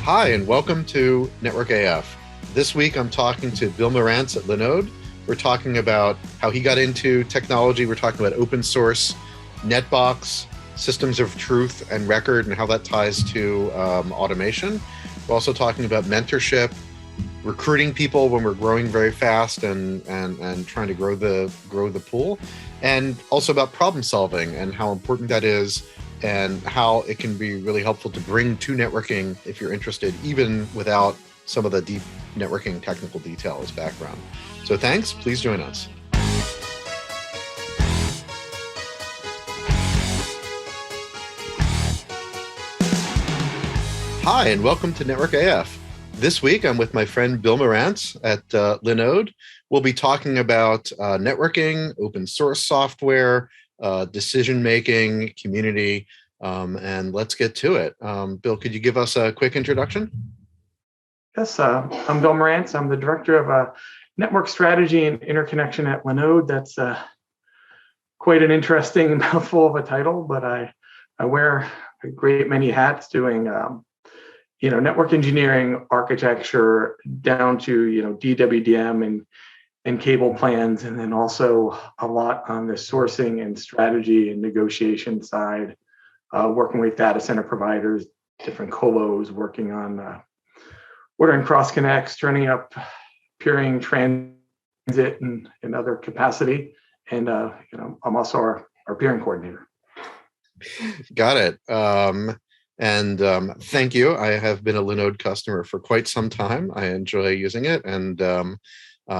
Hi, and welcome to Network AF. This week, I'm talking to Bill Marantz at Linode. We're talking about how he got into technology. We're talking about open source, Netbox, systems of truth and record, and how that ties to automation. We're also talking about mentorship, recruiting people when we're growing very fast and trying to grow the pool, and also about problem solving and how important that is, and how it can be really helpful to bring to networking if you're interested, even without some of the deep networking technical details background. So thanks, please join us. Hi, and welcome to Network AF. This week, I'm with my friend Bill Marantz at Linode. We'll be talking about networking, open source software, decision-making, community, and let's get to it. Bill, could you give us a quick introduction? Yes, I'm Bill Marantz. I'm the Director of Network Strategy and Interconnection at Linode. That's quite an interesting mouthful of a title, but I wear a great many hats doing network engineering, architecture, down to DWDM and cable plans, and then also a lot on the sourcing and strategy and negotiation side, working with data center providers, different colos, working on ordering cross connects, turning up peering transit and other capacity, and I'm also our peering coordinator. Got it. Thank you. I have been a Linode customer for quite some time. I enjoy using it, and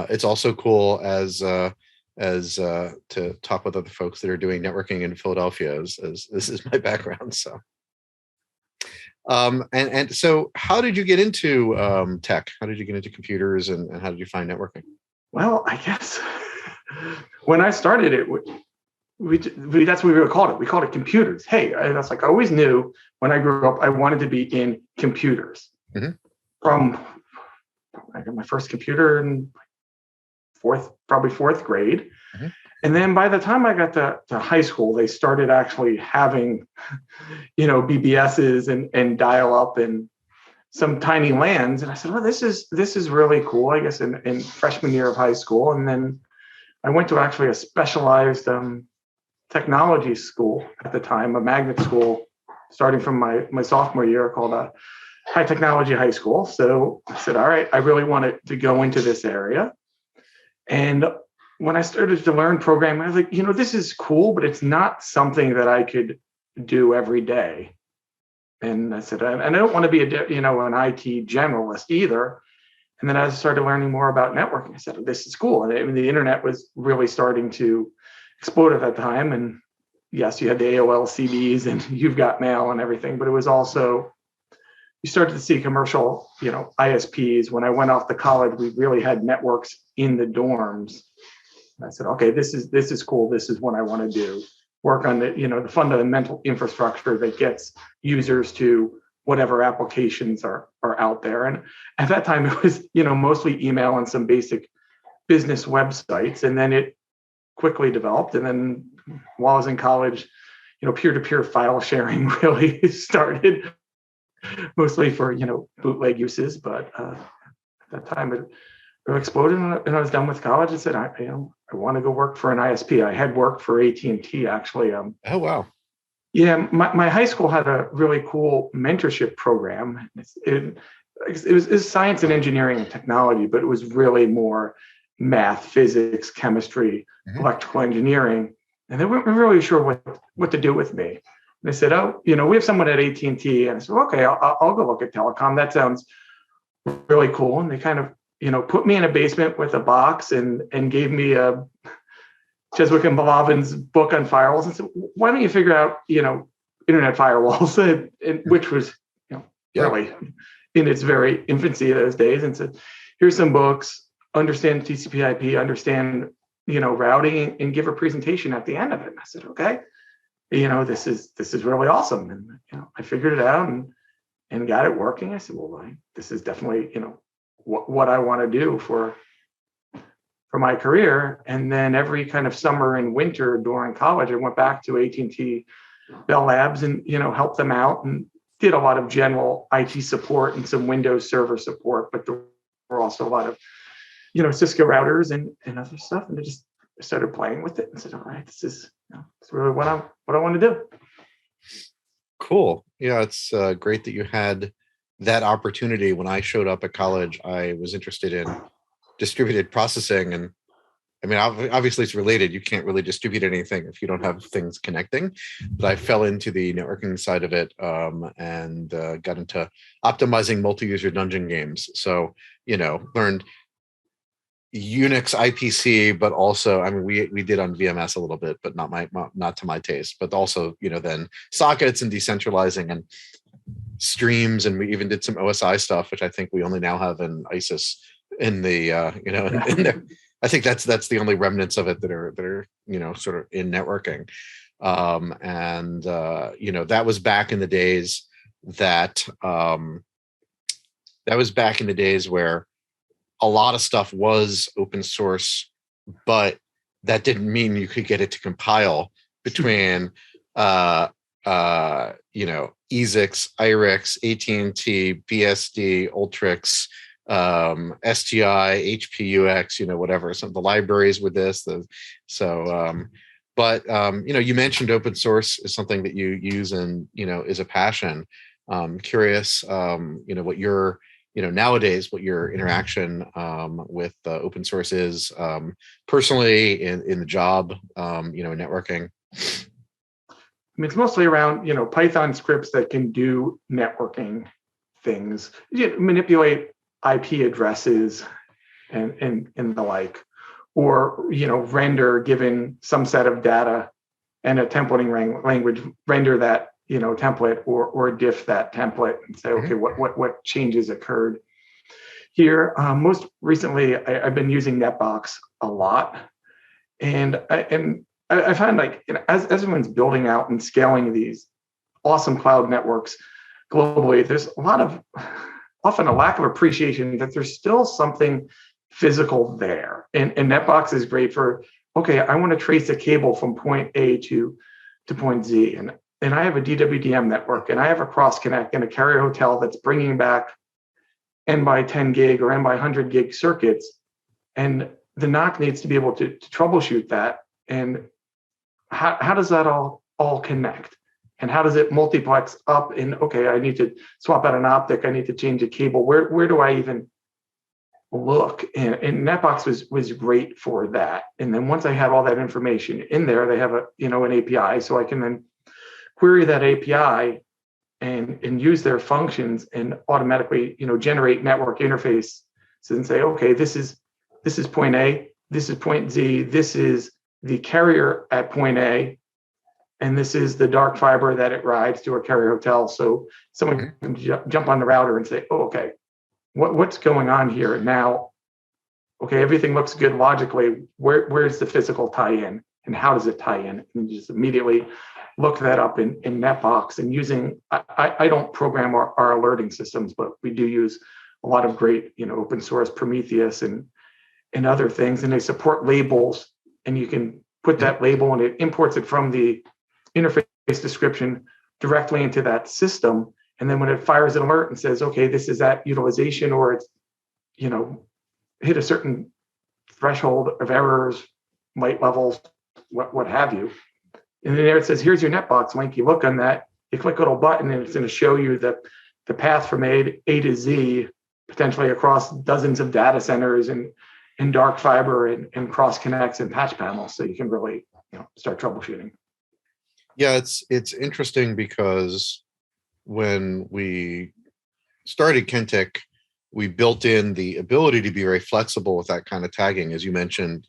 it's also cool as to talk with other folks that are doing networking in Philadelphia, as this is my background. So, so, how did you get into tech? How did you get into computers, and how did you find networking? Well, I guess when I started it, that's what we would call it. We called it computers. Hey, that's like I always knew when I grew up, I wanted to be in computers. Mm-hmm. From I got my first computer in fourth grade. Mm-hmm. And then by the time I got to high school, they started actually having, BBSs and dial up and some tiny LANs. And I said, well, this is really cool, I guess, in freshman year of high school. And then I went to actually a specialized technology school at the time, a magnet school, starting from my sophomore year, called a high technology high school. So I said, all right, I really wanted to go into this area. And when I started to learn programming, I was like, this is cool, but it's not something that I could do every day. And I said, and I don't want to be an IT generalist either. And then as I started learning more about networking, I said, this is cool. And the internet was really starting to explode at that time. And yes, you had the AOL CDs and You've Got Mail and everything, but it was also, you started to see commercial, ISPs. When I went off to college, we really had networks in the dorms. And I said, okay, this is cool. This is what I want to do. Work on the fundamental infrastructure that gets users to whatever applications are out there. And at that time, it was, mostly email and some basic business websites. And then it quickly developed. And then while I was in college, peer-to-peer file sharing really started, mostly for, bootleg uses. But at that time, it exploded. And I was done with college and said, I want to go work for an ISP. I had worked for AT&T, actually. Oh, wow. Yeah, my high school had a really cool mentorship program. It was science and engineering and technology, but it was really more math, physics, chemistry, mm-hmm. electrical engineering. And they weren't really sure what to do with me. And they said, oh, we have someone at AT&T. And I said, okay, I'll go look at telecom. That sounds really cool. And they kind of, put me in a basement with a box and gave me a Cheswick and Balavin's book on firewalls and said, why don't you figure out, internet firewalls, which was, really in its very infancy those days, and said, here's some books, understand TCP/IP, understand, routing, and give a presentation at the end of it. And I said, okay, this is really awesome. And, I figured it out and got it working. I said, well, this is definitely, what I want to do for my career. And then every kind of summer and winter during college, I went back to AT&T Bell Labs and, helped them out and did a lot of general IT support and some Windows Server support, but there were also a lot of, Cisco routers and other stuff. And I just started playing with it and said, all right, this is it's really what I want to do. Cool. Yeah, it's great that you had that opportunity. When I showed up at college, I was interested in distributed processing, and I mean, obviously it's related. You can't really distribute anything if you don't have things connecting. But I fell into the networking side of it and got into optimizing multi-user dungeon games. So, learned Unix IPC, but also, I mean, we did on VMS a little bit, but not to my taste. But also, then sockets and decentralizing and streams, and we even did some OSI stuff, which I think we only now have in ISIS in the in there. I think that's the only remnants of it that are sort of in networking, and that was back in the days where a lot of stuff was open source, but that didn't mean you could get it to compile between ESX, IRIX, AT&T, BSD, Ultrix, STI, HPUX, whatever. Some of the libraries with this. But you mentioned open source is something that you use and is a passion. Curious, what your nowadays what your interaction with open source is personally in the job, networking. I mean, it's mostly around Python scripts that can do networking things, manipulate IP addresses and the like, or render given some set of data and a templating language, render that template or diff that template and say, okay, what changes occurred here. Most recently, I've been using NetBox a lot, and I find as everyone's building out and scaling these awesome cloud networks globally, there's often a lack of appreciation that there's still something physical there. And NetBox is great for, okay, I want to trace a cable from point A to point Z. And I have a DWDM network, and I have a cross connect and a carrier hotel that's bringing back N by 10 gig or N by 100 gig circuits. And the NOC needs to be able to troubleshoot that. And how does that all connect? And how does it multiplex up in, okay, I need to swap out an optic, I need to change a cable. Where do I even look? And NetBox was great for that. And then once I have all that information in there, they have an API, so I can then query that API and use their functions and automatically generate network interfaces and say, okay, this is point A, this is point Z, this is the carrier at point A, and this is the dark fiber that it rides to a carrier hotel. So someone can jump on the router and say, oh, okay, what's going on here now? Okay, everything looks good logically. Where's the physical tie-in, and how does it tie in? And you just immediately look that up in NetBox. And using, I don't program our alerting systems, but we do use a lot of great, open source Prometheus and other things, and they support labels, and you can put that label and it imports it from the interface description directly into that system. And then when it fires an alert and says, okay, this is at utilization, or it's, hit a certain threshold of errors, light levels, what have you. And then there it says, here's your NetBox link. You look on that, you click a little button, and it's going to show you the path from A to Z, potentially across dozens of data centers and dark fiber and cross connects and patch panels. So you can really start troubleshooting. Yeah, it's interesting because when we started Kentic, we built in the ability to be very flexible with that kind of tagging, as you mentioned.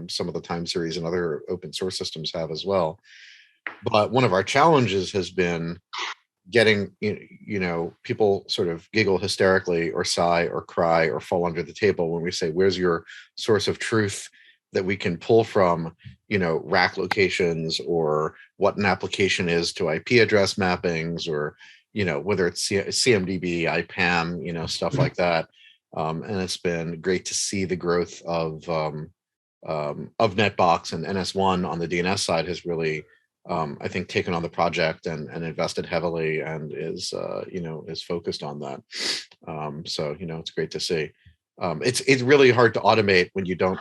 Some of the time series and other open source systems have as well. But one of our challenges has been getting people sort of giggle hysterically or sigh or cry or fall under the table when we say, where's your source of truth that we can pull from, rack locations, or what an application is to IP address mappings, or whether it's CMDB, IPAM, stuff like that. And it's been great to see the growth of NetBox, and NS1 on the DNS side has really I think taken on the project and invested heavily and is is focused on that. So it's great to see. It's really hard to automate when you don't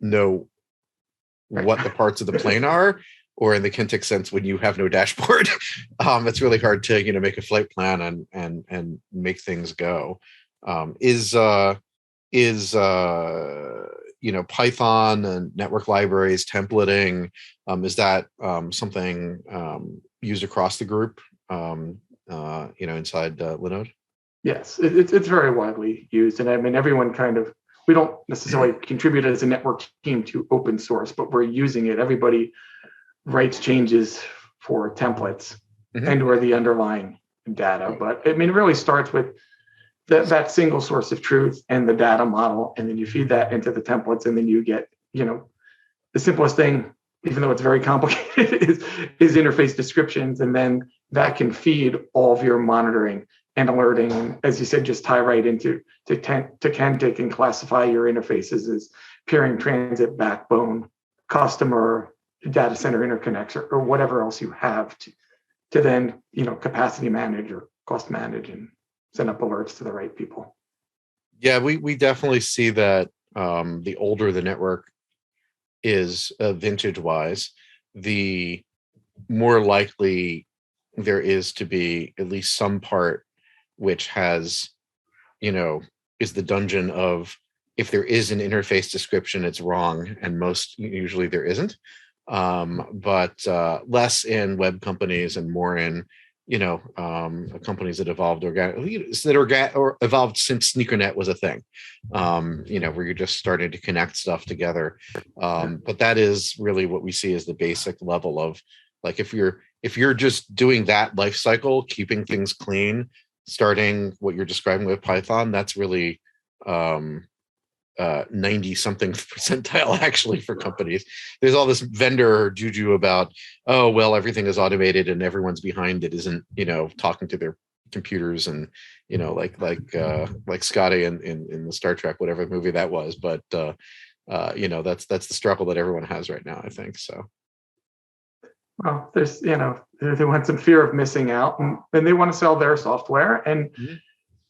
know what the parts of the plane are, or in the Kintic sense, when you have no dashboard. It's really hard to make a flight plan and make things go. Is Python and network libraries, templating, is that something used across the group, inside Linode? Yes, it's very widely used. And I mean, everyone we don't necessarily contribute as a network team to open source, but we're using it. Everybody writes changes for templates and or the underlying data. But I mean, it really starts with that single source of truth and the data model, and then you feed that into the templates, and then you get, the simplest thing, even though it's very complicated, is interface descriptions, and then that can feed all of your monitoring and alerting. And as you said, just tie right into Kintic and classify your interfaces as peering, transit, backbone, customer, data center interconnects, or whatever else you have to then capacity manage or cost manage and send up alerts to the right people. Yeah, we definitely see that the older the network is vintage wise, the more likely there is to be at least some part which has, is the dungeon of, if there is an interface description, it's wrong, and most usually there isn't. But less in web companies and more in companies that evolved or evolved since SneakerNet was a thing, where you're just starting to connect stuff together. But that is really what we see as the basic level of, like, if you're just doing that life cycle, keeping things clean, starting what you're describing with Python, that's really 90 something percentile actually for companies. There's all this vendor juju about, oh well, everything is automated and everyone's behind it isn't talking to their computers, and like Scotty in the Star Trek whatever movie that was. But that's the struggle that everyone has right now, I think. So well, there's they want some fear of missing out, and they want to sell their software, and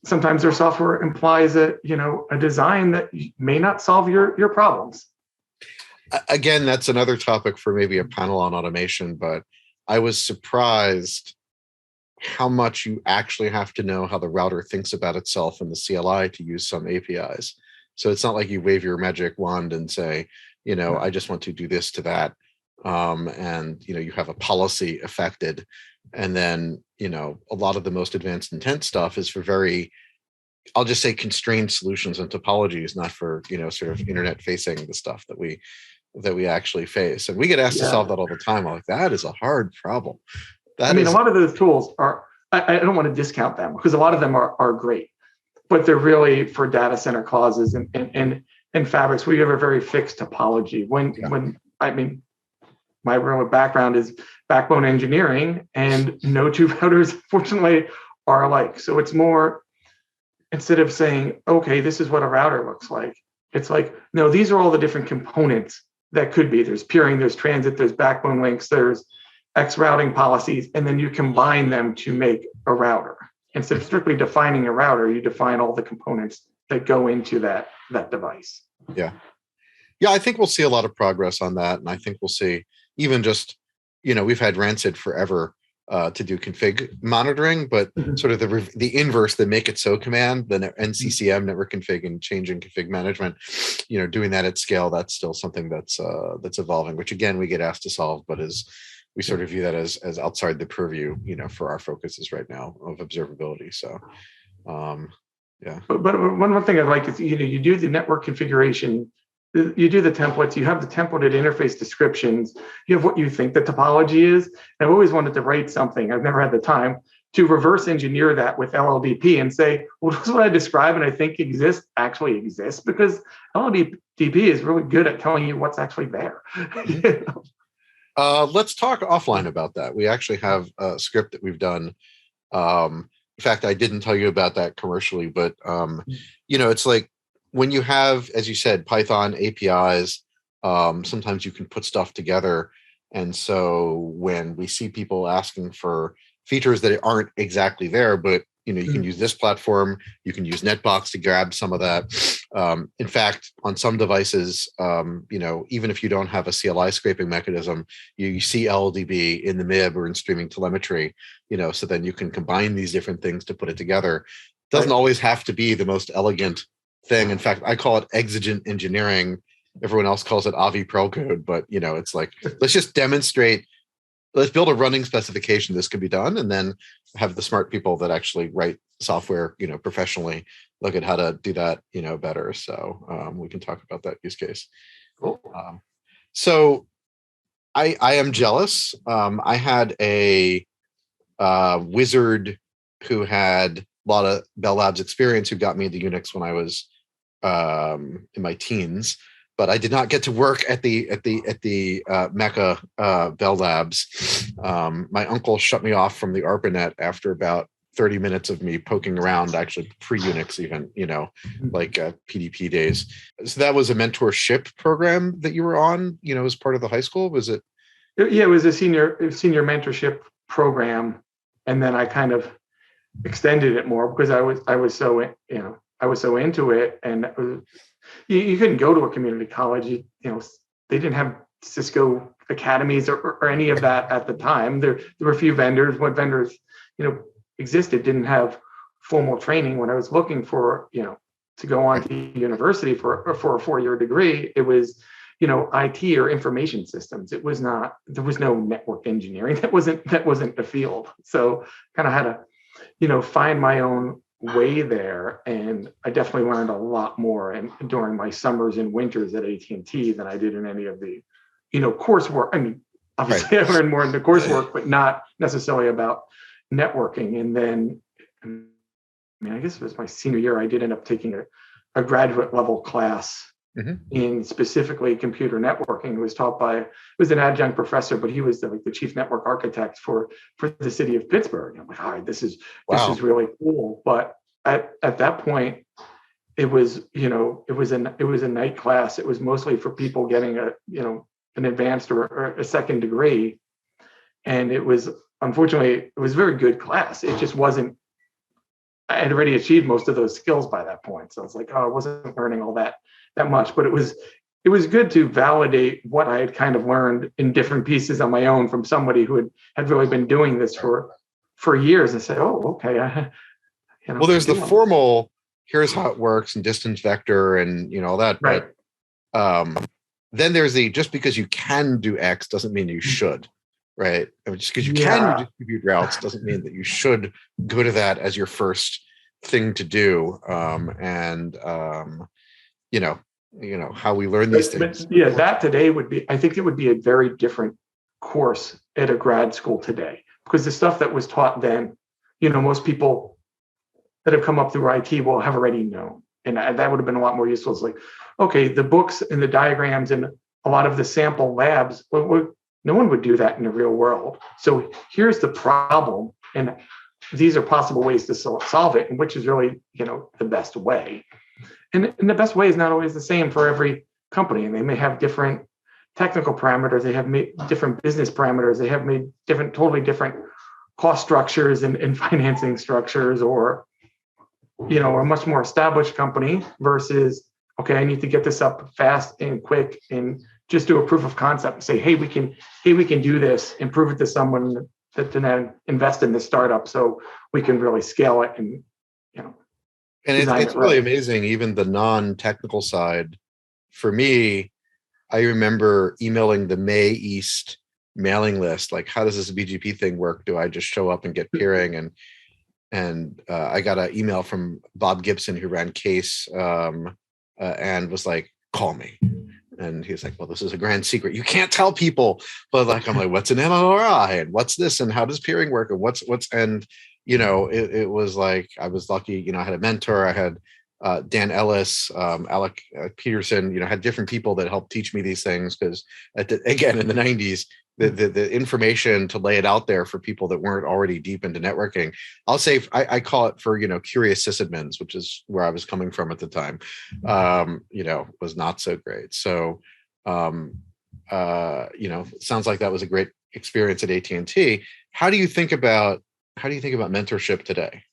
sometimes their software implies a design that may not solve your problems. Again, that's another topic for maybe a panel on automation, but I was surprised how much you actually have to know how the router thinks about itself in the CLI to use some APIs. So it's not like you wave your magic wand and say, I just want to do this to that. And you have a policy affected. And then, a lot of the most advanced intent stuff is for very, I'll just say, constrained solutions and topologies, not for, sort of internet facing the stuff that we actually face. And we get asked to solve that all the time. I'm like, that is a hard problem. A lot of those tools are, I don't want to discount them, because a lot of them are great, but they're really for data center causes and fabrics where you have a very fixed topology. My real background is backbone engineering, and no two routers, fortunately, are alike. So it's more, instead of saying, okay, this is what a router looks like, it's like, no, these are all the different components that could be. There's peering, there's transit, there's backbone links, there's X routing policies, and then you combine them to make a router. Instead of strictly defining a router, you define all the components that go into that device. Yeah, I think we'll see a lot of progress on that, and I think we'll see even just, we've had Rancid forever to do config monitoring, but sort of the inverse, the make it so command, the NCCM, network config, and changing config management, doing that at scale, that's still something that's evolving, which again, we get asked to solve, but we sort of view that as outside the purview, for our focuses right now of observability. So, yeah. But one more thing I'd like is, you do the network configuration, you do the templates, you have the templated interface descriptions, you have what you think the topology is. And I've always wanted to write something, I've never had the time, to reverse engineer that with LLDP and say, well, this is what I describe and I think actually exists, because LLDP is really good at telling you what's actually there. Let's talk offline about that. We actually have a script that we've done. In fact, I didn't tell you about that commercially, but it's like, when you have, as you said, Python APIs, sometimes you can put stuff together. And so when we see people asking for features that aren't exactly there, but you can use this platform, you can use Netbox to grab some of that. In fact, on some devices, even if you don't have a CLI scraping mechanism, you see LLDB in the MIB or in streaming telemetry, so then you can combine these different things to put it together. Doesn't always have to be the most elegant thing. In fact, I call it exigent engineering. Everyone else calls it Avi Perl code, but it's like, let's just demonstrate, let's build a running specification this can be done, and then have the smart people that actually write software, professionally, look at how to do that, better. So we can talk about that use case. Cool. So I am jealous. I had a wizard who had a lot of Bell Labs experience who got me into Unix when I was in my teens. But I did not get to work at the Mecca Bell Labs. My uncle shut me off from the ARPANET after about 30 minutes of me poking around, actually pre-Unix even, like PDP days. So that was a mentorship program that you were on, as part of the high school, was it? Yeah, it was a senior mentorship program, and then I kind of extended it more because I was so into it, and you couldn't go to a community college. They didn't have Cisco academies or any of that at the time. There were a few vendors. What vendors existed didn't have formal training. When I was looking for to go on to university for a 4-year degree, it was IT or information systems. It was not. There was no network engineering. That wasn't the field. So kind of had to find my own way there, and I definitely learned a lot more during my summers and winters at AT&T than I did in any of the coursework. I mean, obviously I learned more in the coursework, but not necessarily about networking. And then I guess it was my senior year, I did end up taking a graduate level class in specifically computer networking. It was taught by, it was an adjunct professor, but he was the chief network architect for the city of Pittsburgh. I'm like, all right, this is really cool. But at that point, it was a night class. It was mostly for people getting an advanced or a second degree. And it was, unfortunately, it was a very good class. It just wasn't, I had already achieved most of those skills by that point. So I was like, I wasn't learning all that much, but it was good to validate what I had kind of learned in different pieces on my own from somebody who had really been doing this for years, and said, oh, okay. Well, there's the formal, here's how it works, and distance vector and all that. Right. But then there's the, just because you can do X doesn't mean you should. Right. I mean, just because you can distribute routes doesn't mean that you should go to that as your first thing to do. How we learn these things. But that today I think it would be a very different course at a grad school today, because the stuff that was taught then, most people that have come up through IT will have already known. And that would have been a lot more useful. It's like, okay, the books and the diagrams and a lot of the sample labs, no one would do that in the real world. So here's the problem, and these are possible ways to solve it, and which is really, the best way. And the best way is not always the same for every company. And they may have different technical parameters. They have different business parameters. They have made totally different cost structures and financing structures, or, a much more established company versus, okay, I need to get this up fast and quick and just do a proof of concept and say, hey, we can do this and prove it to someone that then invest in the startup so we can really scale it and, And it's really amazing, even the non-technical side. For me, I remember emailing the May East mailing list, like, how does this BGP thing work? Do I just show up and get peering? And I got an email from Bob Gibson, who ran Case, and was like, call me. And he's like, well, this is a grand secret. You can't tell people. But I'm like, what's an MLRI? And what's this? And how does peering work? And it was like, I was lucky, I had a mentor. I had Dan Ellis, Alec Peterson, had different people that helped teach me these things. Because again, in the 90s, the information to lay it out there for people that weren't already deep into networking, I'll say, I call it for, curious sysadmins, which is where I was coming from at the time, was not so great. So sounds like that was a great experience at AT&T. How do you think about mentorship today?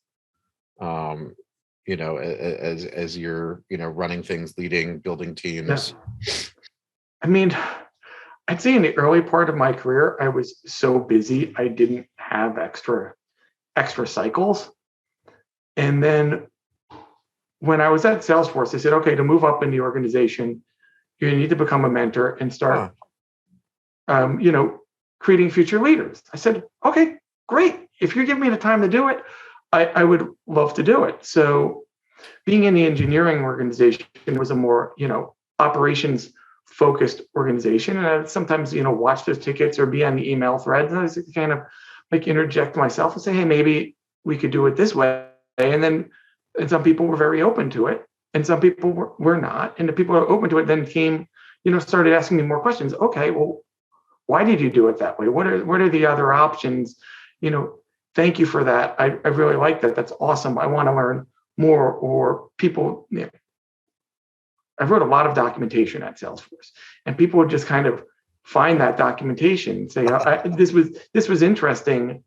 As you're, running things, leading, building teams. Yeah. I mean, I'd say in the early part of my career, I was so busy, I didn't have extra cycles. And then when I was at Salesforce, they said, okay, to move up in the organization, you need to become a mentor and start, creating future leaders. I said, okay, great. If you give me the time to do it, I would love to do it. So being in the engineering organization was a more, operations focused organization. And I would sometimes, watch those tickets or be on the email threads. And I was kind of like interject myself and say, hey, maybe we could do it this way. And some people were very open to it. And some people were not. And the people who were open to it then came, started asking me more questions. Okay, well, why did you do it that way? What are the other options? Thank you for that. I really like that. That's awesome. I want to learn more. Or people, I wrote a lot of documentation at Salesforce, and people would just kind of find that documentation and say, this was interesting.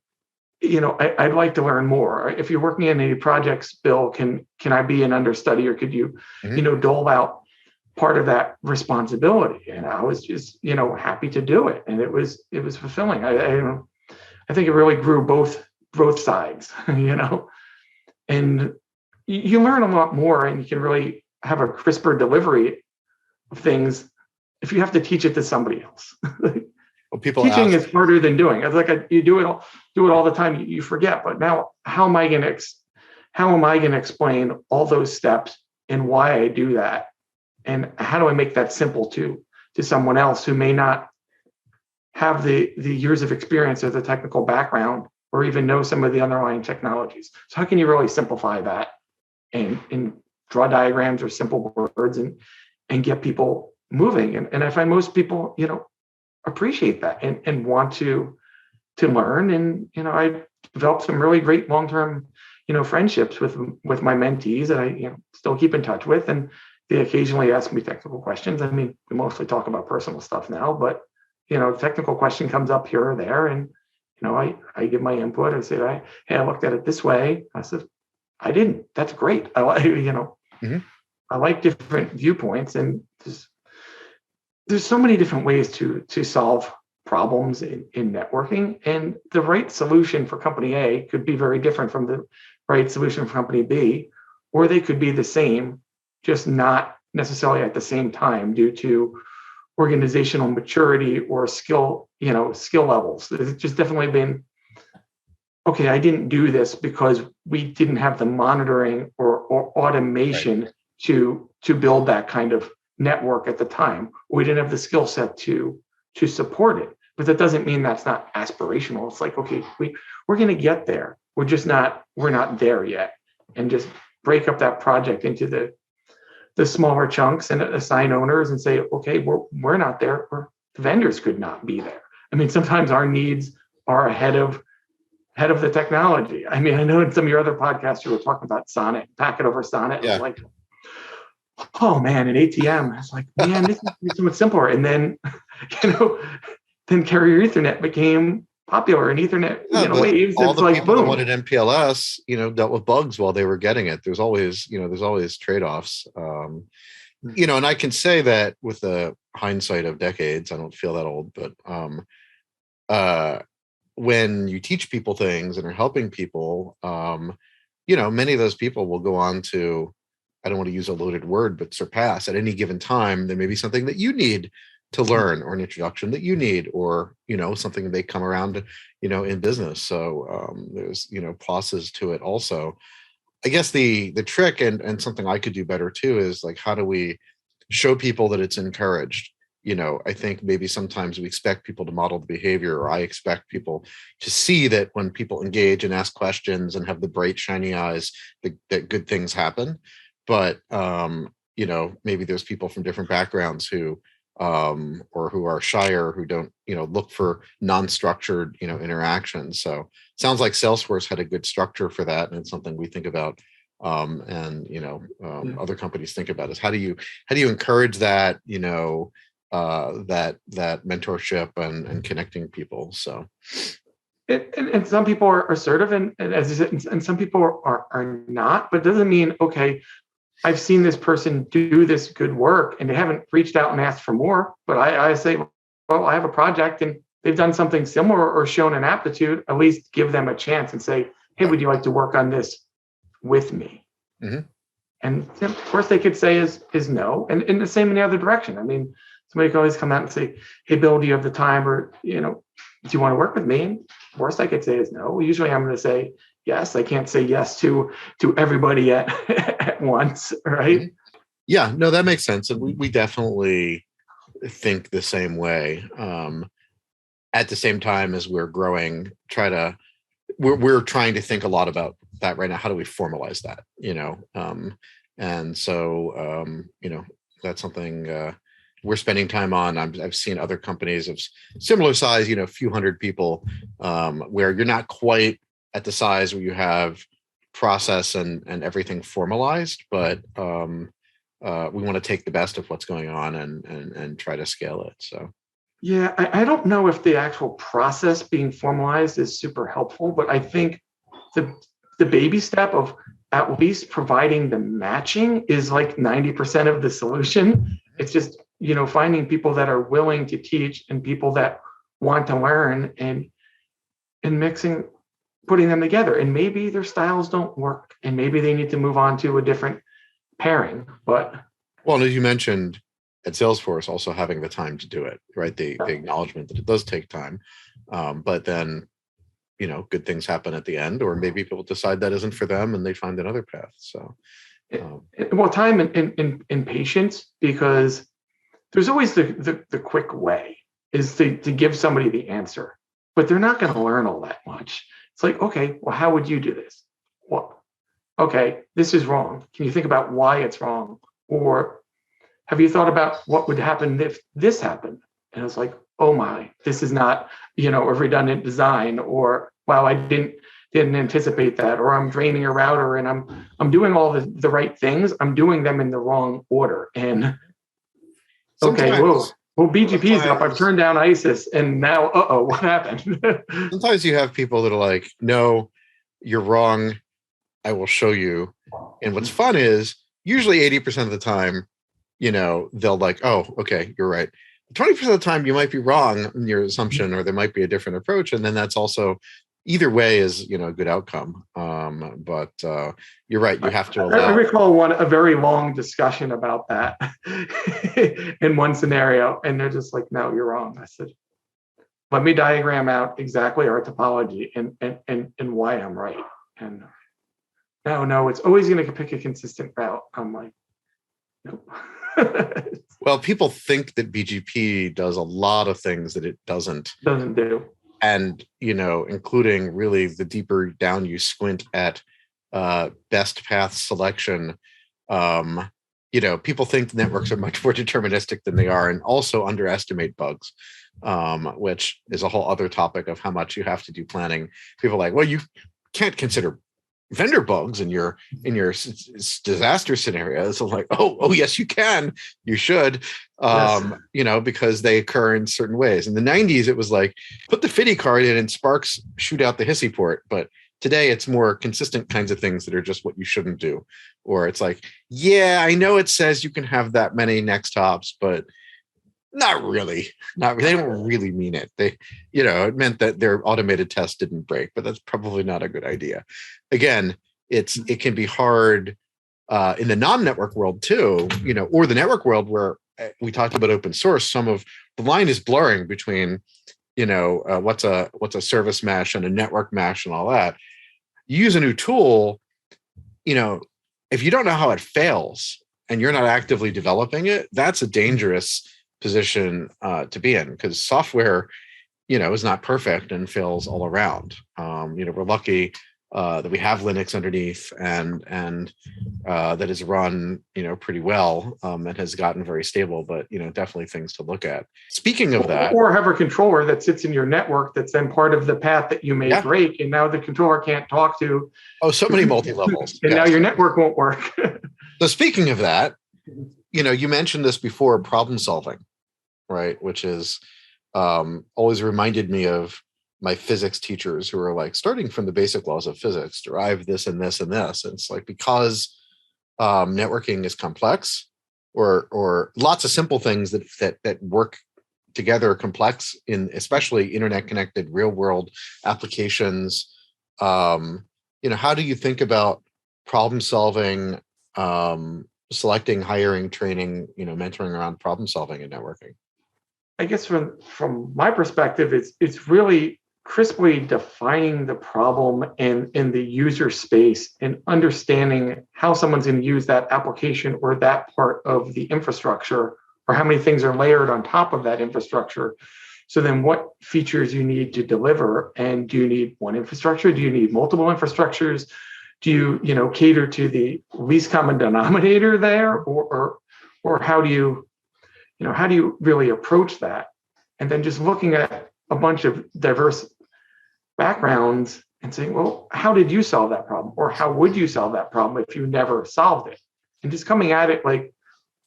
I'd like to learn more. If you're working in any projects, Bill, can I be an understudy, or could you, dole out part of that responsibility? And I was just, happy to do it. And it was fulfilling. I think it really grew both sides, and you learn a lot more, and you can really have a crisper delivery of things if you have to teach it to somebody else. Well, people teaching is harder than doing. It's like you do it all the time. You forget. But now, how am I going to explain all those steps and why I do that, and how do I make that simple to someone else who may not have the years of experience or the technical background, or even know some of the underlying technologies? So how can you really simplify that and draw diagrams or simple words and get people moving? And I find most people, appreciate that and want to learn. And, I developed some really great long-term, friendships with my mentees that I, still keep in touch with. And they occasionally ask me technical questions. I mean, we mostly talk about personal stuff now, but, technical question comes up here or there. And, I give my input and say, hey, I looked at it this way. I said, I didn't. That's great. I like, I like different viewpoints, and there's so many different ways to solve problems in networking, and the right solution for company A could be very different from the right solution for company B, or they could be the same, just not necessarily at the same time due to organizational maturity or skill levels. There's just definitely been, okay, I didn't do this because we didn't have the monitoring or automation to build that kind of network at the time. We didn't have the skill set to support it. But that doesn't mean that's not aspirational. It's like, okay, we're going to get there. We're not there yet. And just break up that project into the smaller chunks and assign owners and say, okay, we're not there, or the vendors could not be there. I mean, sometimes our needs are ahead of the technology. I mean, I know in some of your other podcasts you were talking about Sonnet, packet over Sonnet. Yeah. It was like, oh man, an ATM. It's like, man, this is so much simpler. And then, then carrier Ethernet became popular, and Ethernet, waves. All it's the like, people boom. that wanted MPLS, dealt with bugs while they were getting it. There's always trade-offs. And I can say that with the hindsight of decades, I don't feel that old, but when you teach people things and are helping people, many of those people will go on to, I don't want to use a loaded word, but surpass at any given time. There may be something that you need to learn, or an introduction that you need, or, something that may come around, in business. So there's, pluses to it also. I guess the trick and something I could do better too is like, how do we show people that it's encouraged? I think maybe sometimes we expect people to model the behavior, or I expect people to see that when people engage and ask questions and have the bright, shiny eyes, that good things happen. But, maybe there's people from different backgrounds who are shyer, who don't, look for non-structured, interactions. So sounds like Salesforce had a good structure for that. And it's something we think about. Other companies think about is how do you encourage that, that mentorship and connecting people. So, and some people are assertive, and as you said, and some people are not. But it doesn't mean, okay, I've seen this person do this good work, and they haven't reached out and asked for more. But I say, well, I have a project, and they've done something similar or shown an aptitude. At least give them a chance and say, hey, would you like to work on this with me? mm-hmm. And of course, they could say is no, and in the same in the other direction. I mean, somebody could always come out and say, hey, Bill, do you have the time, or do you want to work with me? And worst I could say is no. Usually I'm going to say yes. I can't say yes to everybody at once, right? Mm-hmm. Yeah, no, that makes sense. And we definitely think the same way. At the same time as we're growing, we're trying to think a lot about that right now. How do we formalize that? And so that's something we're spending time on. I've seen other companies of similar size, a few hundred people, where you're not quite at the size where you have process and everything formalized, but we want to take the best of what's going on and try to scale it. So. Yeah, I don't know if the actual process being formalized is super helpful, but I think the baby step of at least providing the matching is like 90% of the solution. It's just, finding people that are willing to teach and people that want to learn and putting them together. And maybe their styles don't work, and maybe they need to move on to a different pairing. But well, as you mentioned, at Salesforce, also having the time to do it, right? The acknowledgement that it does take time, but then, good things happen at the end, or maybe people decide that isn't for them and they find another path. So, well, time and patience, because there's always the quick way is to give somebody the answer, but they're not going to learn all that much. It's like, okay, well, how would you do this? Well, okay, this is wrong. Can you think about why it's wrong? Or have you thought about what would happen if this happened? And it's like, oh my, this is not, a redundant design, or wow, I didn't anticipate that, or I'm draining a router and I'm doing all the right things. I'm doing them in the wrong order. And okay, whoa, well, BGP's up. I've turned down ISIS, and now, what happened? Sometimes you have people that are like, no, you're wrong. I will show you. And what's fun is usually 80% of the time, they'll like, oh, okay, you're right. 20% of the time you might be wrong in your assumption, or there might be a different approach. And then that's also, either way is, a good outcome. But you're right. You have to allow. I recall a very long discussion about that in one scenario. And they're just like, no, you're wrong. I said, let me diagram out exactly our topology and why I'm right. And no, it's always going to pick a consistent route. I'm like, nope. Well, people think that BGP does a lot of things that it doesn't do. And, including really the deeper down you squint at best path selection, people think networks are much more deterministic than they are, and also underestimate bugs, which is a whole other topic of how much you have to do planning. People are like, well, you can't consider vendor bugs in your disaster scenarios. I'm like, oh yes, you can, you should, yes. Because they occur in certain ways. In the 90s, it was like, put the FIDI card in and sparks shoot out the hissy port. But today it's more consistent kinds of things that are just what you shouldn't do. Or it's like, yeah, I know it says you can have that many next hops, but not really. They don't really mean it. It meant that their automated test didn't break, but that's probably not a good idea. Again, it can be hard in the non-network world too, or the network world where we talked about open source. Some of the line is blurring between, what's a service mesh and a network mesh and all that. You use a new tool, if you don't know how it fails and you're not actively developing it, that's a dangerous position to be in, because software, is not perfect and fails all around. We're lucky that we have Linux underneath and that is run, pretty well and has gotten very stable, but, definitely things to look at. Speaking of that. Or have a controller that sits in your network that's then part of the path that you may break, and now the controller can't talk to. Oh, so many multi-levels. And now your network won't work. So speaking of that, you mentioned this before, problem solving. right? Which is always reminded me of my physics teachers who are like, starting from the basic laws of physics, derive this and this and this. And it's like, because networking is complex, or lots of simple things that work together are complex in especially internet connected real world applications. How do you think about problem solving, selecting, hiring, training, mentoring around problem solving and networking? I guess from my perspective, it's really crisply defining the problem in the user space and understanding how someone's going to use that application or that part of the infrastructure, or how many things are layered on top of that infrastructure. So then what features you need to deliver, and do you need one infrastructure? Do you need multiple infrastructures? Do you cater to the least common denominator there, or how do you really approach that? And then just looking at a bunch of diverse backgrounds and saying, well, how did you solve that problem? Or how would you solve that problem if you never solved it? And just coming at it like,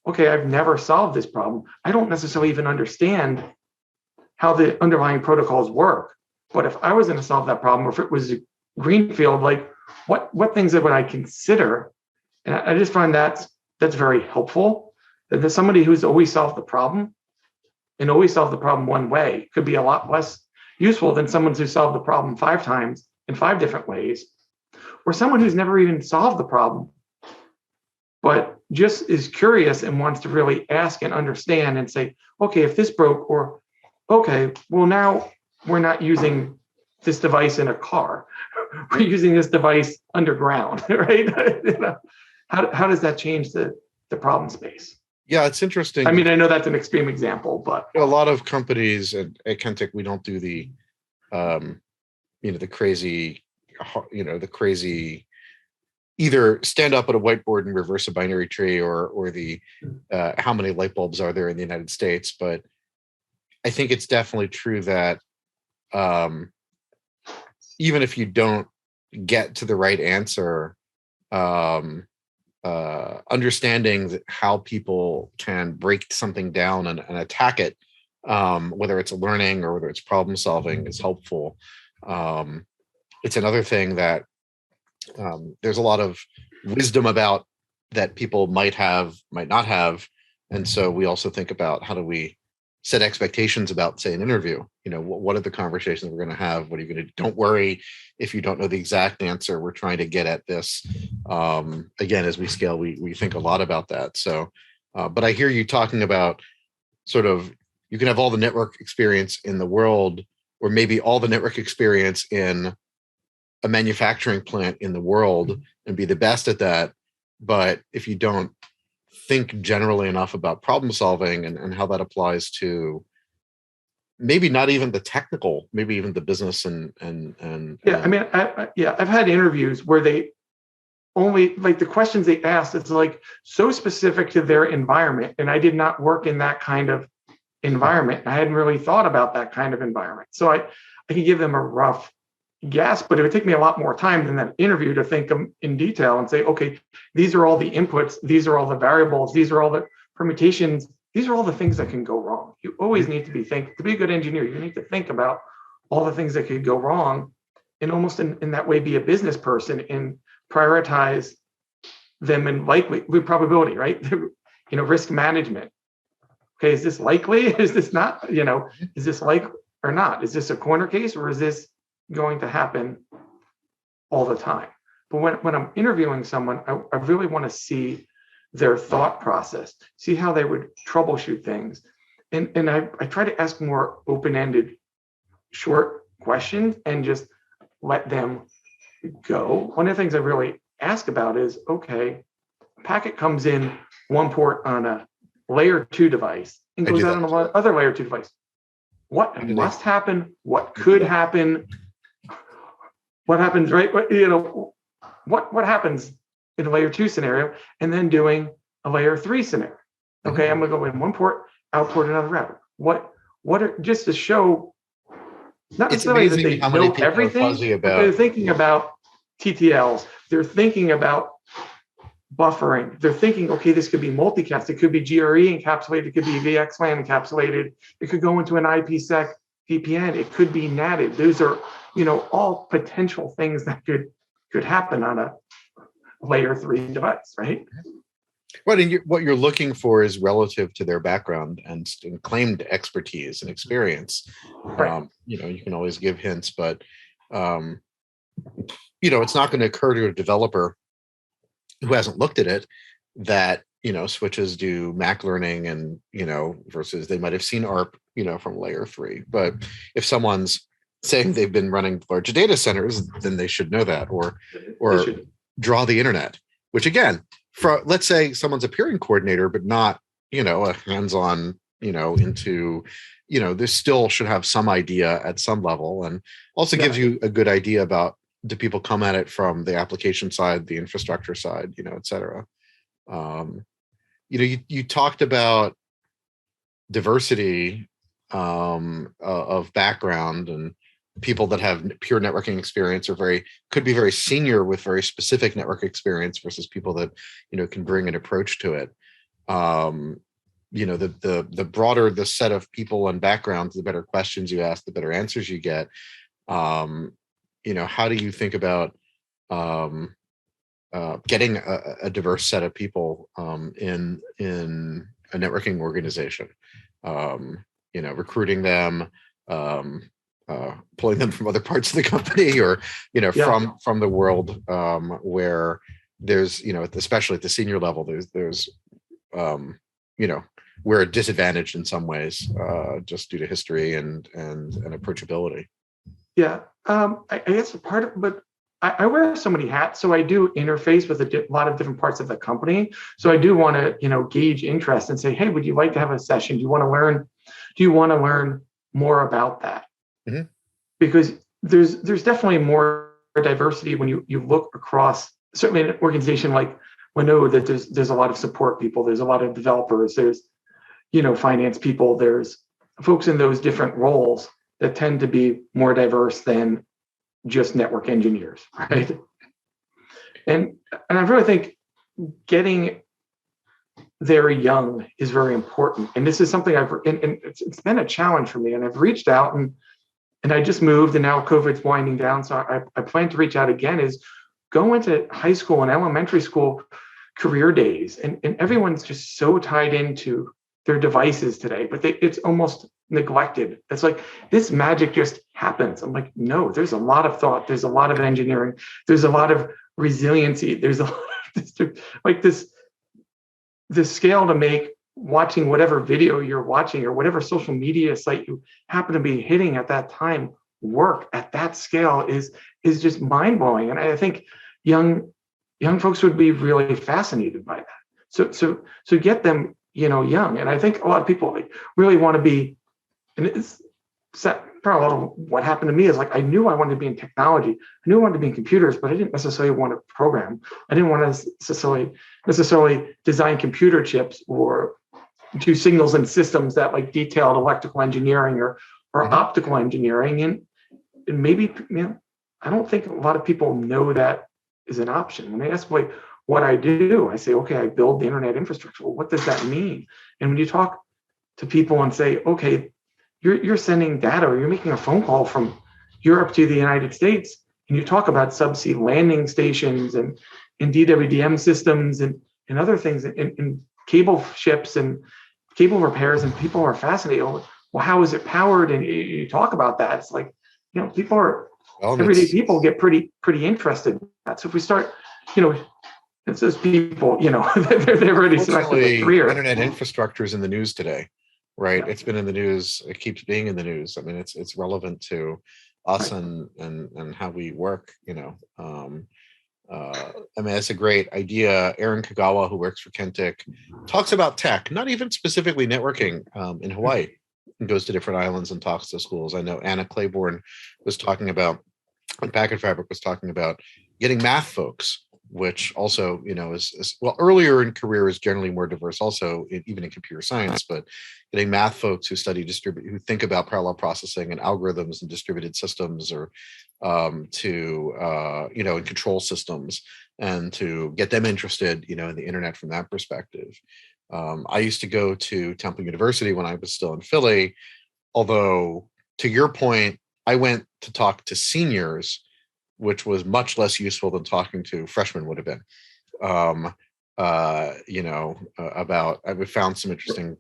okay, I've never solved this problem. I don't necessarily even understand how the underlying protocols work. But if I was going to solve that problem, or if it was a greenfield, like what things would I consider? And I just find that's very helpful. That there's somebody who's always solved the problem, and always solved the problem one way, could be a lot less useful than someone who solved the problem 5 times in 5 different ways, or someone who's never even solved the problem, but just is curious and wants to really ask and understand and say, okay, if this broke, or okay, well, now we're not using this device in a car, we're using this device underground, right? How does that change the problem space? Yeah, it's interesting. I mean, I know that's an extreme example, but a lot of companies at Kentic, we don't do the, the crazy, either stand up at a whiteboard and reverse a binary tree, or the how many light bulbs are there in the United States. But I think it's definitely true that even if you don't get to the right answer, understanding how people can break something down and attack it, whether it's learning or whether it's problem solving, is helpful. It's another thing that there's a lot of wisdom about that people might have, might not have. And so we also think about, how do we set expectations about, say, an interview? What are the conversations we're going to have? What are you going to do? Don't worry if you don't know the exact answer. We're trying to get at this. Again, as we scale, we think a lot about that. So, but I hear you talking about sort of, you can have all the network experience in the world, or maybe all the network experience in a manufacturing plant in the world, and be the best at that. But if you don't think generally enough about problem solving and how that applies to maybe not even the technical, maybe even the business and I mean, I've had interviews where they only, like, the questions they asked, it's like so specific to their environment, and I did not work in that kind of environment. I hadn't really thought about that kind of environment, so I could give them a rough guess, but it would take me a lot more time than that interview to think them in detail and say, okay, these are all the inputs, these are all the variables, these are all the permutations, these are all the things that can go wrong. You always need to to be a good engineer, you need to think about all the things that could go wrong, and almost in that way be a business person and prioritize them in with probability, right? Risk management. Okay, is this likely? Is this not? Is this likely or not? Is this a corner case, or is this going to happen all the time? But when I'm interviewing someone, I really want to see their thought process, see how they would troubleshoot things. And I try to ask more open-ended, short questions and just let them go. One of the things I really ask about is, okay, packet comes in one port on a layer 2 device and goes out on another layer 2 device. What must happen? What could happen? What happens, right? What happens in a layer 2 scenario, and then doing a layer 3 scenario? Okay, I'm gonna go in one port, outport another router. What are, just to show, not necessarily that they know everything, but they're thinking about TTLs. They're thinking about buffering. They're thinking, okay, this could be multicast. It could be GRE encapsulated. It could be VXLAN encapsulated. It could go into an IPsec VPN. It could be NATed. Those are, all potential things that could happen on a layer 3 device, right? Right, and what you're looking for is relative to their background and claimed expertise and experience. Right. You can always give hints, but it's not going to occur to a developer who hasn't looked at it that switches do MAC learning and versus they might have seen ARP from layer 3. But if someone's saying they've been running large data centers, then they should know that, or draw the internet, which again, for let's say someone's a peering coordinator but not a hands-on into they still should have some idea at some level, and also gives you a good idea about, do people come at it from the application side, the infrastructure side, et cetera. You talked about diversity of background, and people that have pure networking experience could be very senior with very specific network experience versus people that can bring an approach to it. The broader the set of people and backgrounds, the better questions you ask, the better answers you get. How do you think about getting a diverse set of people in a networking organization? Recruiting them, pulling them from other parts of the company, or from the world where there's especially at the senior level, there's we're disadvantaged in some ways just due to history and approachability. I guess a part of, but I wear so many hats, so I do interface with a lot of different parts of the company. So I do want to, gauge interest and say, hey, would you like to have a session? Do you want to learn more about that? Mm-hmm. Because there's definitely more diversity when you look across, certainly an organization like Linode, that there's a lot of support people, there's a lot of developers, there's finance people, there's folks in those different roles that tend to be more diverse than just network engineers, right? And I really think getting there young is very important. And this is something and it's been a challenge for me. And I've reached out, and I just moved, and now COVID's winding down. So I plan to reach out again, is go into high school and elementary school career days. And everyone's just so tied into their devices today, but it's almost neglected. It's like this magic just happens. I'm like, no, there's a lot of thought. There's a lot of engineering. There's a lot of resiliency. There's a lot of the scale to make watching whatever video you're watching or whatever social media site you happen to be hitting at that time work at that scale is just mind blowing. And I think young folks would be really fascinated by that. So get them, young. And I think a lot of people really want to be, and it's probably a lot of what happened to me is I knew I wanted to be in technology. I knew I wanted to be in computers, but I didn't necessarily want to program. I didn't want to necessarily design computer chips or do signals and systems that detailed electrical engineering or optical engineering. And maybe, I don't think a lot of people know that is an option. When they ask what I do, I say, okay, I build the internet infrastructure. Well, what does that mean? And when you talk to people and say, okay, you're sending data, or you're making a phone call from Europe to the United States, and you talk about subsea landing stations and DWDM systems and other things, and cable ships and cable repairs, and people are fascinated. Well, how is it powered? And you talk about that. It's everyday people get pretty interested in that. So if we start, it's those people, they're already selected a career. Internet infrastructure is in the news today, right? Yeah. It's been in the news. It keeps being in the news. I mean, it's relevant to us, right, and how we work. It's a great idea. Aaron Kagawa, who works for Kentic, talks about tech, not even specifically networking, in Hawaii, and goes to different islands and talks to schools. I know Anna Claiborne was talking about, and Packet Fabric was talking about getting math folks which also, is well, earlier in career is generally more diverse also, even in computer science, but getting math folks who study who think about parallel processing and algorithms and distributed systems, or in control systems, and to get them interested, in the internet from that perspective. I used to go to Temple University when I was still in Philly, although to your point, I went to talk to seniors, which was much less useful than talking to freshmen would have been. I found some interesting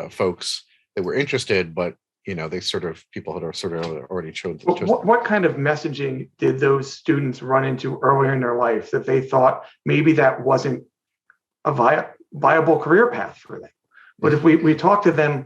folks that were interested, but people had sort of already chosen. What kind of messaging did those students run into earlier in their life that they thought maybe that wasn't a viable career path for them? But if we talk to them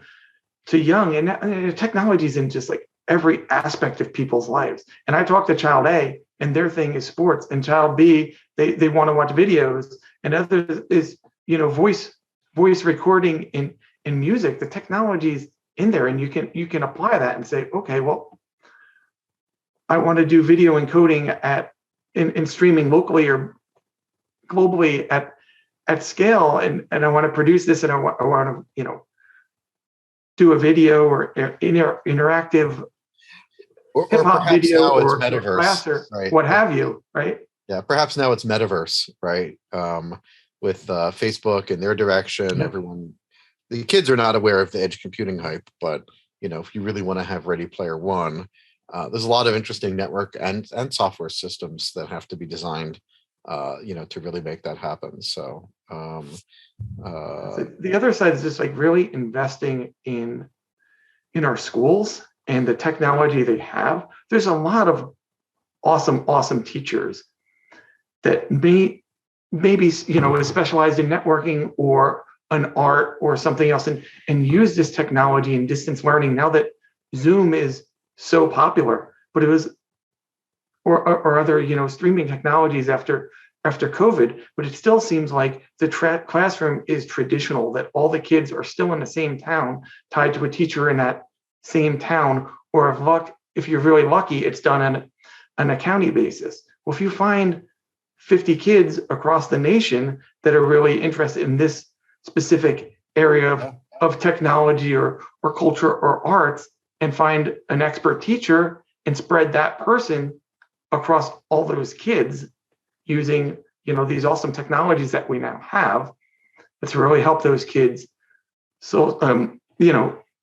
too young, and technology is in just like every aspect of people's lives. And I talk to child A, and their thing is sports, and child B, they want to watch videos, and others is voice recording in music. The technology is in there, and you can apply that and say, okay, well, I want to do video encoding in streaming locally or globally at scale, and I want to produce this, and I want to do a video or interactive hip hop video or metaverse, class or right? What have you, right? Yeah, perhaps now it's metaverse, right? With Facebook and their direction, the kids are not aware of the edge computing hype, but if you really want to have Ready Player One, there's a lot of interesting network and software systems that have to be designed, to really make that happen. So the other side is just like really investing in our schools and the technology they have. There's a lot of awesome teachers that maybe is specialized in networking or an art or something else, and use this technology in distance learning now that Zoom is so popular. But it was or other streaming technologies after COVID, but it still seems like the classroom is traditional, that all the kids are still in the same town, tied to a teacher in that same town, or if you're really lucky, it's done on a county basis. Well, if you find 50 kids across the nation that are really interested in this specific area of technology or culture or arts, and find an expert teacher and spread that person across all those kids using these awesome technologies that we now have, that's really help those kids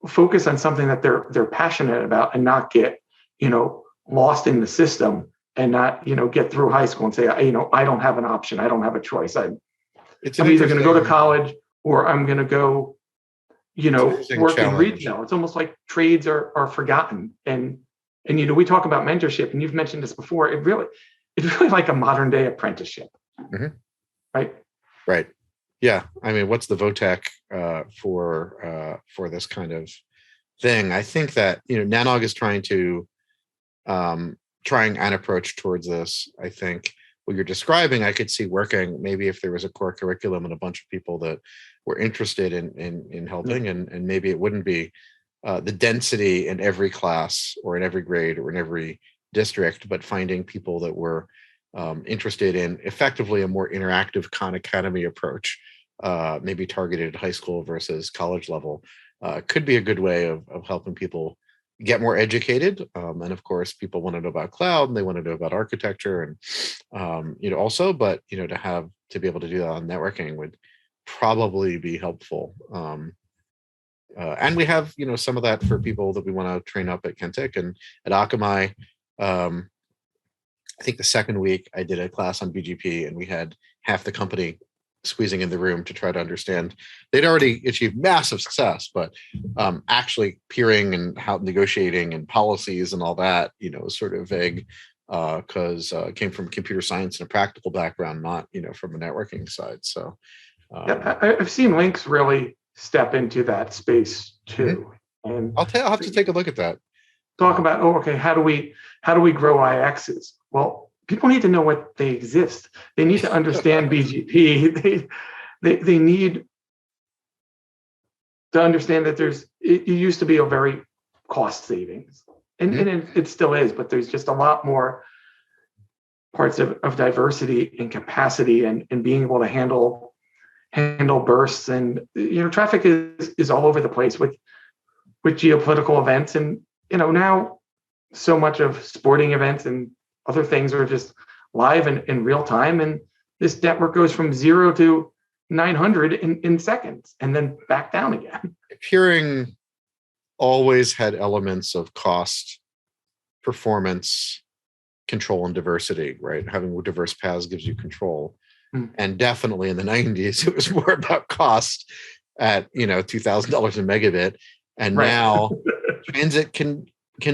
focus on something that they're passionate about, and not get lost in the system, and not get through high school and say, I don't have an option, I don't have a choice, I'm either going to go to college or I'm going to go work in retail. It's almost like trades are forgotten. And we talk about mentorship, and you've mentioned this before. It's really like a modern day apprenticeship. Mm-hmm. Right. Yeah. I mean, what's the VOTEC for this kind of thing? I think that NANOG is trying an approach towards this. I think what you're describing, I could see working maybe if there was a core curriculum and a bunch of people that were interested in helping, and maybe it wouldn't be the density in every class or in every grade or in every district, but finding people that were interested in effectively a more interactive Khan Academy approach, maybe targeted at high school versus college level, could be a good way of helping people get more educated. And of course, people want to know about cloud, and they want to know about architecture, and also, but to be able to do that on networking would probably be helpful. And we have some of that for people that we want to train up at Kentic and at Akamai. I think the second week I did a class on BGP, and we had half the company squeezing in the room to try to understand. They'd already achieved massive success, but actually peering and how negotiating and policies and all that, was sort of vague, because it came from computer science and a practical background, not from a networking side. So I've seen Links really step into that space too. Mm-hmm. And I'll have to take a look at that. Talk about, how do we grow IXs? Well, people need to know what they exist. They need to understand BGP. They need to understand that it used to be a very cost savings, and it still is, but there's just a lot more parts of diversity and capacity and being able to handle bursts. And traffic is all over the place with geopolitical events. And now so much of sporting events and other things are just live and in real time, and this network goes from 0 to 900 in seconds and then back down again. Peering always had elements of cost, performance, control, and diversity, right? Having diverse paths gives you control. And definitely in the 90s, it was more about cost at $2,000 a megabit. And right. Now transit can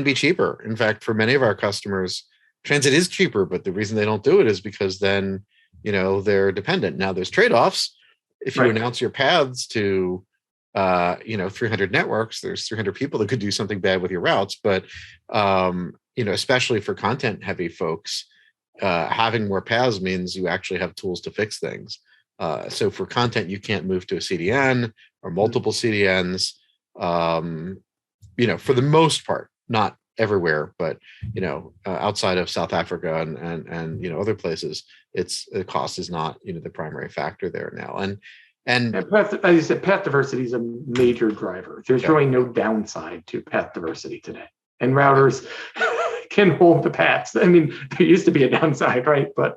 be cheaper. In fact, for many of our customers, transit is cheaper, but the reason they don't do it is because then they're dependent. Now there's trade-offs. If you announce your paths to 300 networks, there's 300 people that could do something bad with your routes. But especially for content heavy folks, having more paths means you actually have tools to fix things. So for content, you can't move to a CDN or multiple CDNs. For the most part, not everywhere, but outside of South Africa and other places, the cost is not the primary factor there now. And path, as you said, path diversity is a major driver. There's really no downside to path diversity today, and routers can hold the paths. I mean, there used to be a downside, right? But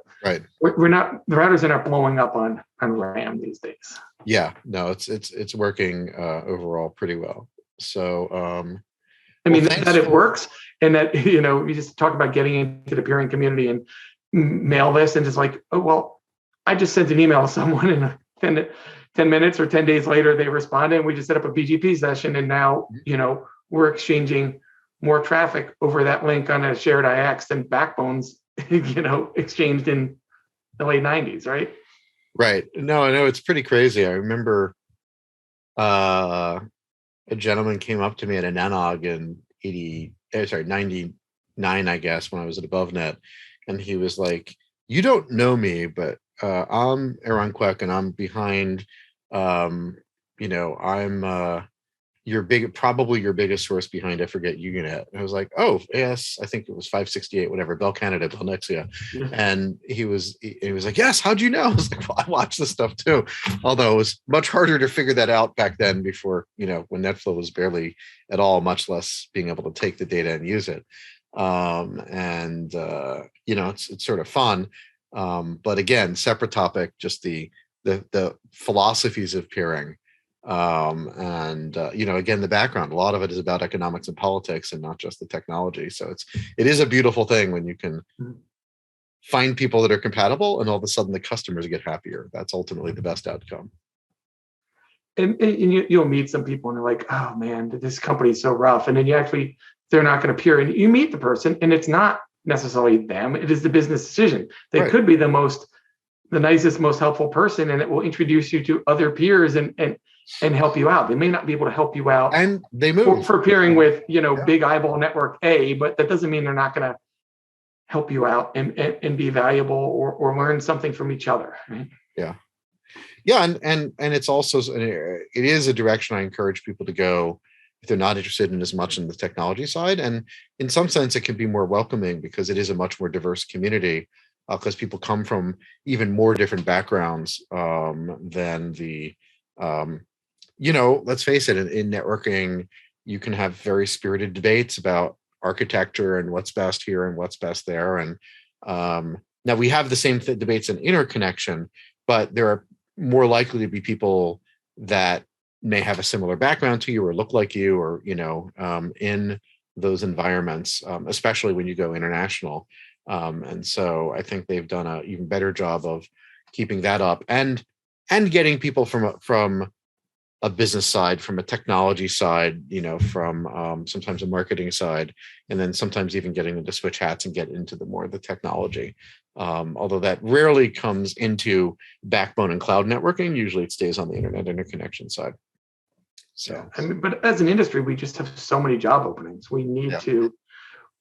we're not. The routers are not blowing up on RAM these days. Yeah, no, it's working overall pretty well. So, that it works, and that we just talk about getting into the peering community and mail this, and just like, oh well, I just sent an email to someone, and 10 minutes or 10 days later they responded, and we just set up a BGP session, and now we're exchanging more traffic over that link on a shared IX than backbones exchanged in the late 90s, right? Right. No, I know, it's pretty crazy. I remember a gentleman came up to me at a Nanog in 99, I guess, when I was at AboveNet, and he was like, "You don't know me, but I'm Aaron Queck, and I'm behind, I'm probably your biggest source behind, I forget, Unet." And I was like, "Oh, yes, I think it was 568, whatever, Bell Canada, Bell Nexia." Yeah. And he was like, "Yes, how'd you know?" I was like, "Well, I watch this stuff too." Although it was much harder to figure that out back then, before, when NetFlow was barely at all, much less being able to take the data and use it. It's sort of fun. But again, separate topic, just the philosophies of peering. Again, the background, a lot of it is about economics and politics and not just the technology. So it is a beautiful thing when you can find people that are compatible, and all of a sudden the customers get happier. That's ultimately the best outcome. And you'll meet some people and they're like, "Oh man, this company is so rough." And then they're not going to peer, and you meet the person, and it's not necessarily them, it is the business decision. They could be the nicest, most helpful person, and it will introduce you to other peers and help you out. They may not be able to help you out, and they move for peering with big eyeball network A, but that doesn't mean they're not going to help you out and be valuable or learn something from each other, right? And it's also, it is a direction I encourage people to go if they're not interested in as much in the technology side. And in some sense, it can be more welcoming because it is a much more diverse community, because people come from even more different backgrounds than the, let's face it, in networking, you can have very spirited debates about architecture and what's best here and what's best there. And now we have the same debates in interconnection, but there are more likely to be people that may have a similar background to you or look like you, or in those environments, especially when you go international. And so I think they've done an even better job of keeping that up and getting people from a business side, from a technology side, from sometimes a marketing side, and then sometimes even getting them to switch hats and get into the technology. Although that rarely comes into backbone and cloud networking, usually it stays on the internet interconnection side. So, but as an industry, we just have so many job openings. We need to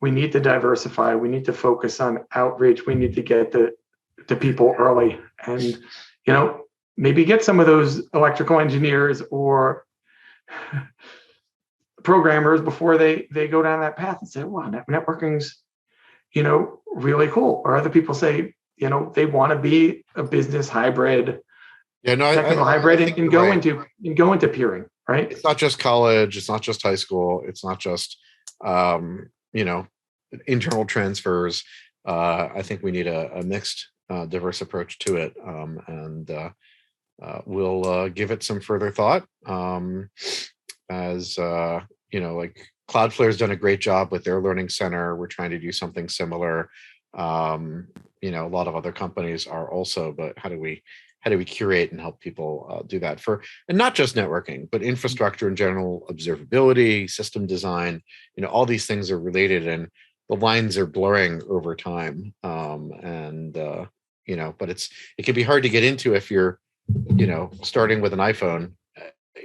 diversify. We need to focus on outreach. We need to get the people early, and maybe get some of those electrical engineers or programmers before they go down that path and say, "Wow, networking's really cool. Or other people say, they want to be a business hybrid, Yeah, no, technical I hybrid, think and you're go right. into peering, right? It's not just college. It's not just high school. It's not just, you know, internal transfers. I think we need a mixed, diverse approach to it, and we'll give it some further thought. As like Cloudflare's done a great job with their learning center. We're trying to do something similar. A lot of other companies are also, but how do we curate and help people do that and not just networking, but infrastructure in general, observability, system design, all these things are related, and the lines are blurring over time. But it can be hard to get into if you're, starting with an iPhone,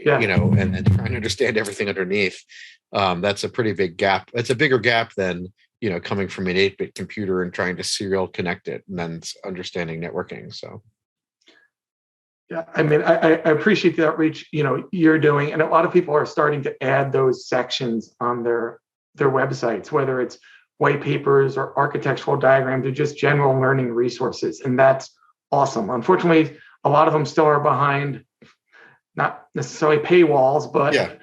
Yeah. and then trying to understand everything underneath. That's a pretty big gap. It's a bigger gap than, coming from an 8-bit computer and trying to serial connect it and then understanding networking. So. Yeah, I mean, I appreciate the outreach, you're doing, and a lot of people are starting to add those sections on their websites, whether it's white papers or architectural diagrams or just general learning resources, and that's awesome. Unfortunately, a lot of them still are behind, not necessarily paywalls, but Yeah.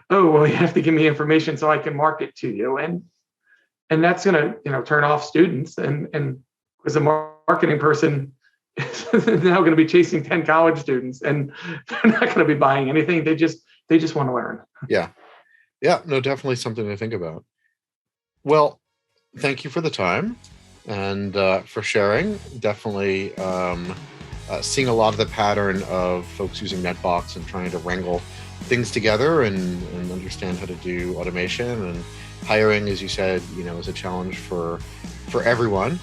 Oh, well, you have to give me information so I can market to you, and that's going to turn off students, and as a marketing person now going to be chasing 10 college students, and they're not going to be buying anything. They just want to learn. Yeah. No, definitely something to think about. Well, thank you for the time and for sharing. Definitely seeing a lot of the pattern of folks using Netbox and trying to wrangle things together and understand how to do automation, and hiring, as you said, is a challenge for everyone.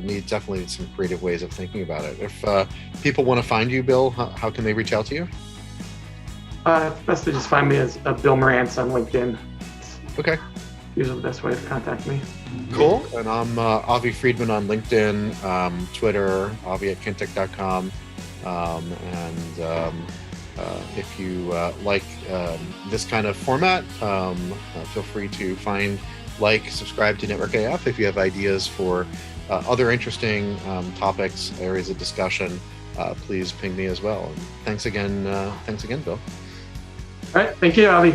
Need definitely some creative ways of thinking about it. If people want to find you, Bill, how can they reach out to you? It's best to just find me as Bill Marantz on LinkedIn. Okay. Usually the best way to contact me. Cool. And I'm Avi Freedman on LinkedIn, Twitter, avi@kintech.com. If you like this kind of format, feel free to subscribe to Network AF. If you have ideas for other interesting topics, areas of discussion, please ping me as well. And thanks again, Bill. All right. Thank you, Avi.